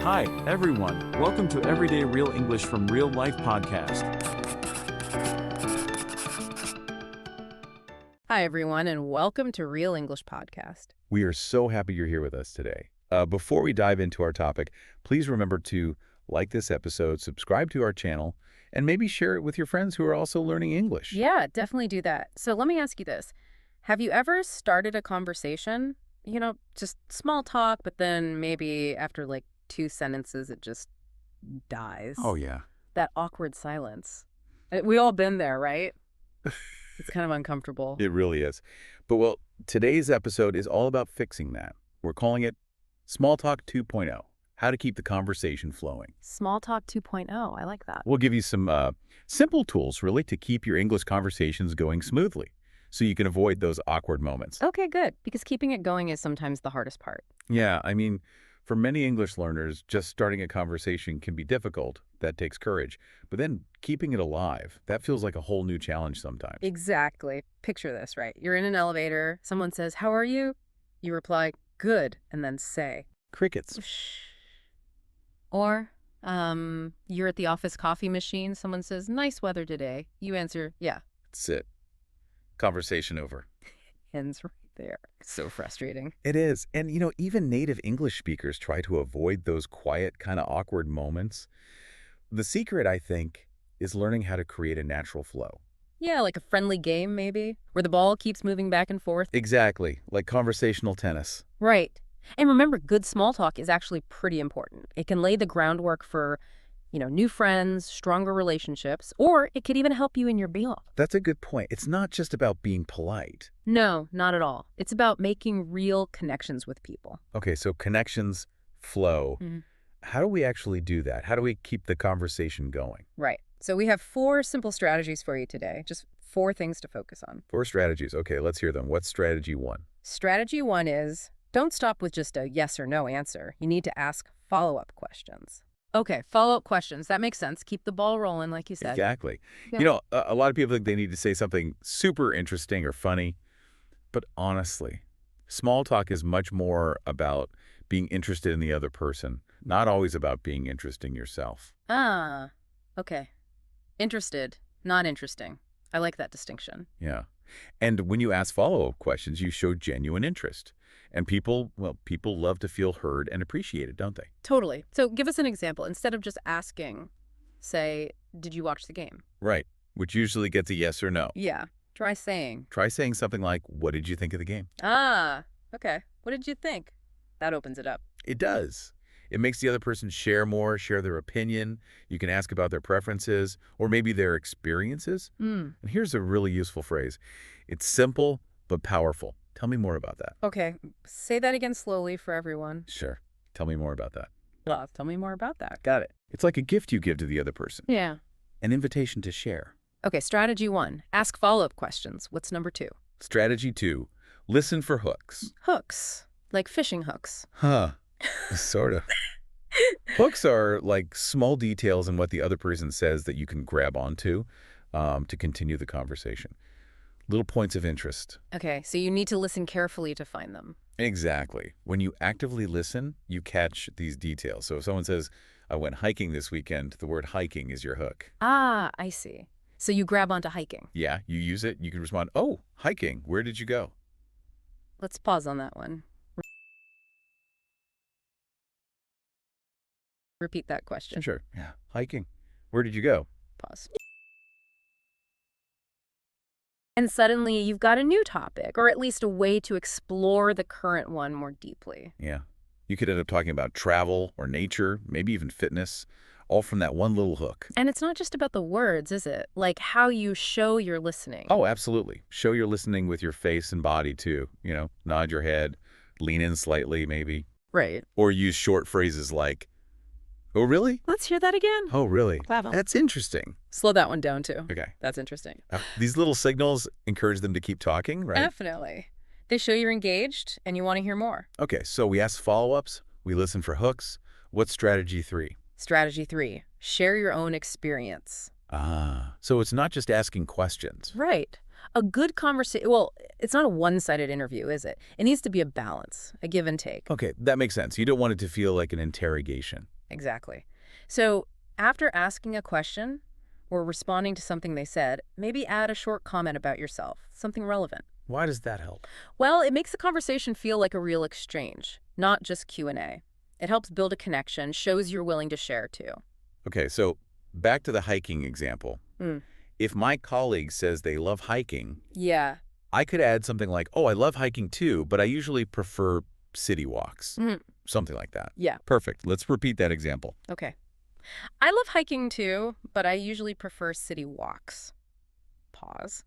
Hi, everyone. Welcome to Everyday Real English from Real Life podcast. Hi, everyone, and welcome to Real English Podcast. We are so happy you're here with us today. Before we dive into our topic, please remember to like this episode, subscribe to our channel, and maybe share it with your friends who are also learning English. Yeah, definitely do that. So let me ask you this. Have you ever started a conversation, just small talk, but then maybe after like 2 sentences, it just dies? Oh, yeah. That awkward silence. We all been there, right? It's kind of uncomfortable. It really is. But, well, today's episode is all about fixing that. We're calling it Small Talk 2.0, how to keep the conversation flowing. Small Talk 2.0, I like that. We'll give you some simple tools, really, to keep your English conversations going smoothly so you can avoid those awkward moments. Okay, good, because keeping it going is sometimes the hardest part. Yeah, I mean, for many English learners, just starting a conversation can be difficult. That takes courage. But then keeping it alive, that feels like a whole new challenge sometimes. Exactly. Picture this, right? You're in an elevator. Someone says, "How are you?" You reply, "Good," and then say, Crickets. "Shh." Or, you're at the office coffee machine. Someone says, "Nice weather today." You answer, "Yeah." That's it. Conversation over. Ends right there. So frustrating. It is. And, even native English speakers try to avoid those quiet, kind of awkward moments. The secret, I think, is learning how to create a natural flow. Yeah, like a friendly game, maybe, where the ball keeps moving back and forth. Exactly, like conversational tennis. Right. And remember, good small talk is actually pretty important. It can lay the groundwork for, new friends, stronger relationships, or it could even help you in your BL. That's a good point. It's not just about being polite. No, not at all. It's about making real connections with people. Okay, so connections, flow. Mhm. How do we actually do that? How do we keep the conversation going? Right. So we have 4 simple strategies for you today, just 4 things to focus on. 4 strategies. Okay, let's hear them. What's strategy 1? Strategy 1 is don't stop with just a yes or no answer. You need to ask follow-up questions. Okay, follow-up questions. That makes sense. Keep the ball rolling, like you said. Exactly. Yeah. A lot of people think they need to say something super interesting or funny, but honestly, small talk is much more about being interested in the other person, not always about being interesting yourself. Ah, okay. Interested, not interesting. I like that distinction. Yeah. And when you ask follow-up questions, you show genuine interest. And people love to feel heard and appreciated, don't they? Totally. So give us an example. Instead of just asking, say, "Did you watch the game?" Right. Which usually gets a yes or no. Yeah. Try saying, Try saying something like, "What did you think of the game?" "Ah, okay. What did you think?" That opens it up. It does. It makes the other person share more, share their opinion. You can ask about their preferences or maybe their experiences. And here's a really useful phrase. It's simple but powerful. Tell me more about that. Okay. Say that again slowly for everyone. Sure. Tell me more about that. Tell me more about that. Got it. It's like a gift you give to the other person, Yeah. an invitation to share. Okay, strategy 1, ask follow-up questions. What's number 2? Strategy 2, listen for hooks. Hooks, like fishing hooks. Huh. Sort of. Hooks are like small details in what the other person says that you can grab onto to continue the conversation. Little points of interest. Okay, so you need to listen carefully to find them. Exactly. When you actively listen, you catch these details. So if someone says, "I went hiking this weekend," the word hiking is your hook. Ah, I see. So you grab onto hiking. Yeah, you use it. You can respond, "Oh, hiking. Where did you go?" Let's pause on that one. Repeat that question. Sure. Yeah. Hiking. Where did you go? Pause. And suddenly you've got a new topic, or at least a way to explore the current one more deeply. Yeah. You could end up talking about travel or nature, maybe even fitness, all from that one little hook. And it's not just about the words, is it? Like how you show you're listening. Oh, absolutely. Show you're listening with your face and body, too. Nod your head, lean in slightly, maybe. Right. Or use short phrases like, "Oh, really? Let's hear that again. Oh, really? Bravo. That's interesting." Slow that one down, too. Okay. That's interesting. These little signals encourage them to keep talking, right? Definitely. They show you're engaged and you want to hear more. Okay, so we ask follow-ups, we listen for hooks. What's strategy 3? Strategy 3, share your own experience. So it's not just asking questions. Right. A good conversation, well, it's not a one-sided interview, is it? It needs to be a balance, a give and take. Okay, that makes sense. You don't want it to feel like an interrogation. Exactly. So after asking a question or responding to something they said, maybe add a short comment about yourself, something relevant. Why does that help? Well, it makes the conversation feel like a real exchange, not just Q&A. It helps build a connection, shows you're willing to share too. Okay, so back to the hiking example. Mm. If my colleague says they love hiking, Yeah. I could add something like, oh, I love hiking too, but I usually prefer city walks. Mhm. Something like that. Yeah. Perfect. Let's repeat that example. Okay. I love hiking too, but I usually prefer city walks. Pause.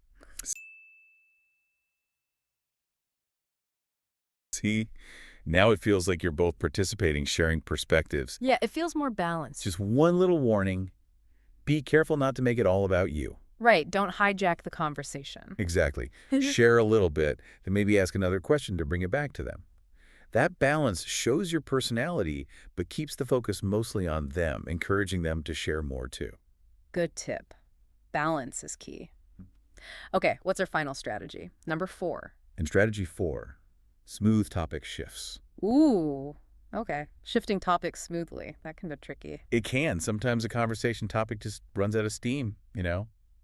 See, now it feels like you're both participating, sharing perspectives. Yeah, it feels more balanced. Just one little warning. Be careful not to make it all about you. Right, don't hijack the conversation. Exactly. Share a little bit, then maybe ask another question to bring it back to them. That balance shows your personality, but keeps the focus mostly on them, encouraging them to share more too. Good tip. Balance is key. Okay, what's our final strategy? Number 4. And strategy 4, smooth topic shifts. Ooh, okay. Shifting topics smoothly. That can be tricky. It can. Sometimes a conversation topic just runs out of steam,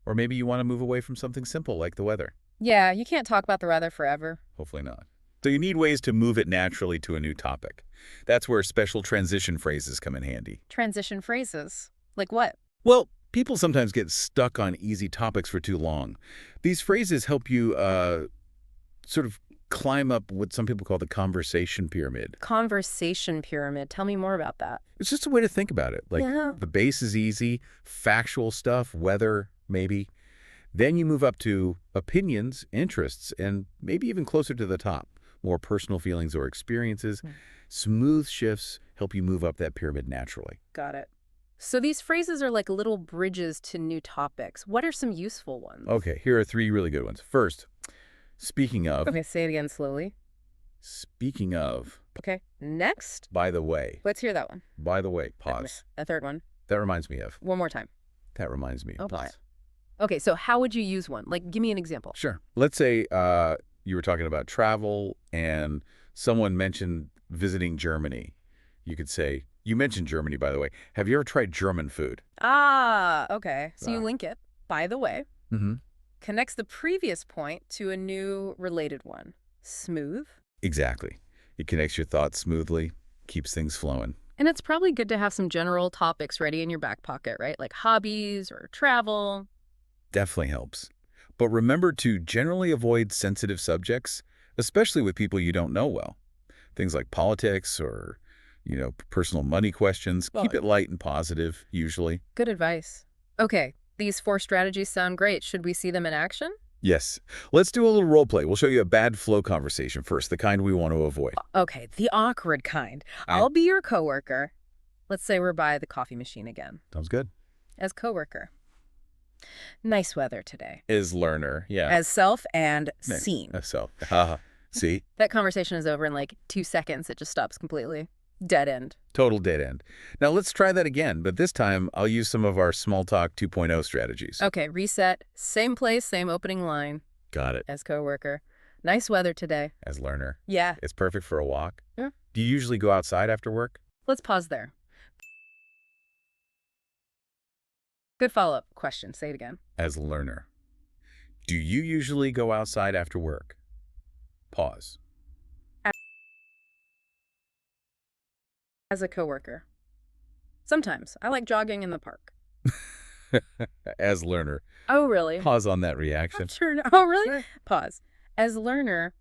Or maybe you want to move away from something simple like the weather. Yeah, you can't talk about the weather forever. Hopefully not. So you need ways to move it naturally to a new topic. That's where special transition phrases come in handy. Transition phrases. Like what? Well, people sometimes get stuck on easy topics for too long. These phrases help you sort of climb up what some people call the conversation pyramid. Conversation pyramid. Tell me more about that. It's just a way to think about it. Like Yeah. the base is easy, factual stuff, weather, maybe. Then you move up to opinions, interests, and maybe even closer to the top, more personal feelings or experiences. Smooth shifts help you move up that pyramid naturally. Got it. So these phrases are like little bridges to new topics. What are some useful ones? Okay, here are 3 really good ones. First, speaking of. Okay, say it again slowly. Speaking of. Okay, next. By the way. Let's hear that one. By the way, pause. A third one. That reminds me of. One more time. That reminds me of. Oh, boy. Pause. Okay, so how would you use one? Like, give me an example. Sure. Let's say you were talking about travel and someone mentioned visiting Germany. You could say, you mentioned Germany, by the way. Have you ever tried German food? Ah, okay. So you link it, by the way, Mm-hmm. connects the previous point to a new related one. Smooth. Exactly. It connects your thoughts smoothly, keeps things flowing. And it's probably good to have some general topics ready in your back pocket, right? Like hobbies or travel. Definitely helps. But remember to generally avoid sensitive subjects, especially with people you don't know well. Things like politics or, personal money questions. Well, Keep it light and positive, usually. Good advice. Okay, these 4 strategies sound great. Should we see them in action? Yes. Let's do a little role play. We'll show you a bad flow conversation first, the kind we want to avoid. Okay, the awkward kind. I'll be your coworker. Let's say we're by the coffee machine again. Sounds good. As coworker. Nice weather today. As learner, yeah. As self and Nice. seen. So, haha. See? That conversation is over in like 2 seconds. It just stops completely. Dead end. Total dead end. Now let's try that again, but this time I'll use some of our Small Talk 2.0 strategies. Okay, reset. Same place, same opening line. Got it. As coworker. Nice weather today. As learner. Yeah. It's perfect for a walk. Yeah. Do you usually go outside after work? Let's pause there. Good follow-up question. Say it again. As learner. Do you usually go outside after work? Pause. As a coworker. Sometimes. I like jogging in the park. As learner. Oh, really? Pause on that reaction. Sure. Oh, really? Pause. As learner,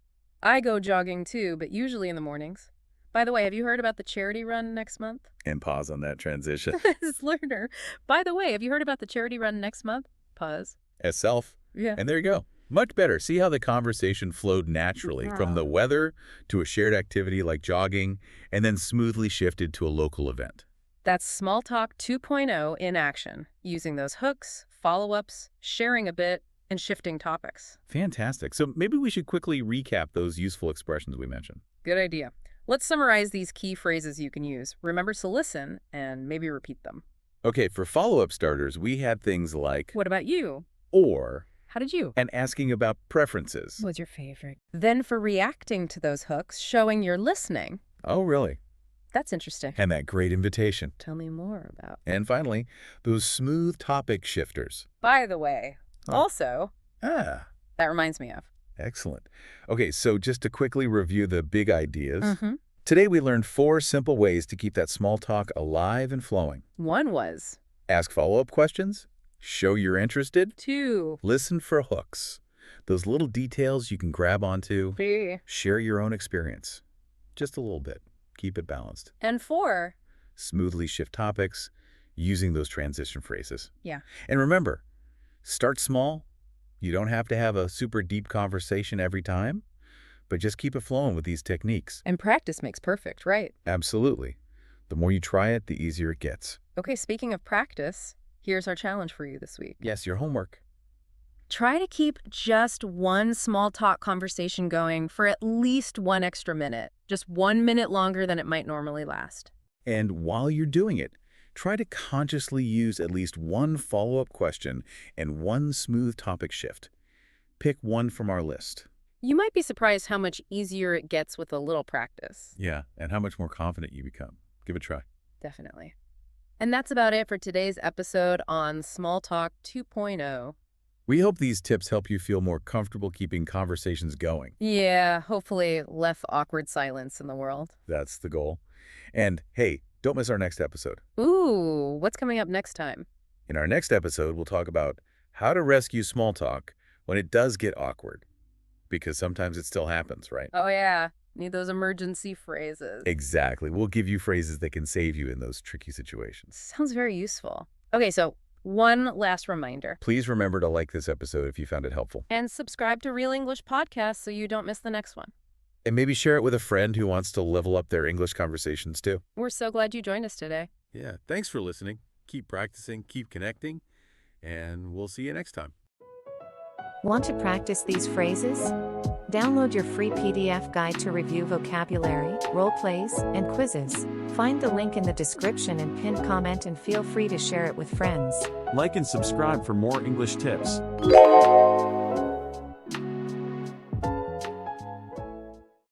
I go jogging too, but usually in the mornings. By the way, have you heard about the charity run next month? And pause on that transition. As learner. By the way, have you heard about the charity run next month? Pause. As self. Yeah. And there you go. Much better. See how the conversation flowed naturally from the weather to a shared activity like jogging, and then smoothly shifted to a local event. That's Small Talk 2.0 in action, using those hooks, follow-ups, sharing a bit, and shifting topics. Fantastic. So maybe we should quickly recap those useful expressions we mentioned. Good idea. Let's summarize these key phrases you can use. Remember to listen and maybe repeat them. Okay, for follow-up starters, we had things like What about you? or How did you? and asking about preferences. What's your favorite? Then for reacting to those hooks, showing you're listening. Oh, really? That's interesting. And that great invitation. Tell me more about. And finally, those smooth topic shifters. By the way, also, Ah, that reminds me of. excellent. Okay, so just to quickly review the big ideas. Mm-hmm. Today we learned 4 simple ways to keep that small talk alive and flowing. One was. Ask follow-up questions. Show you're interested. 2. Listen for hooks. Those little details you can grab onto. 3. Share your own experience. Just a little bit. Keep it balanced. And 4. Smoothly shift topics using those transition phrases. Yeah. And remember, start small. You don't have to have a super deep conversation every time, but just keep it flowing with these techniques. And practice makes perfect, right? Absolutely. The more you try it, the easier it gets. Okay, speaking of practice, here's our challenge for you this week. Yes, your homework. Try to keep just one small talk conversation going for at least 1 extra minute. Just 1 minute longer than it might normally last. And while you're doing it, try to consciously use at least one follow-up question and one smooth topic shift. Pick one from our list. You might be surprised how much easier it gets with a little practice. Yeah, and how much more confident you become. Give it a try. Definitely. And that's about it for today's episode on Small Talk 2.0. We hope these tips help you feel more comfortable keeping conversations going. Yeah, hopefully less awkward silence in the world. That's the goal. And hey, don't miss our next episode. Ooh, what's coming up next time? In our next episode, we'll talk about how to rescue small talk when it does get awkward. Because sometimes it still happens, right? Oh yeah, need those emergency phrases. Exactly. We'll give you phrases that can save you in those tricky situations. Sounds very useful. Okay, so one last reminder. Please remember to like this episode if you found it helpful. And subscribe to Real English Podcast so you don't miss the next one. And maybe share it with a friend who wants to level up their English conversations too. We're so glad you joined us today. Yeah, thanks for listening. Keep practicing, keep connecting, and we'll see you next time. Want to practice these phrases? Download your free PDF guide to review vocabulary, role plays, and quizzes. Find the link in the description and pinned comment and feel free to share it with friends. Like and subscribe for more English tips.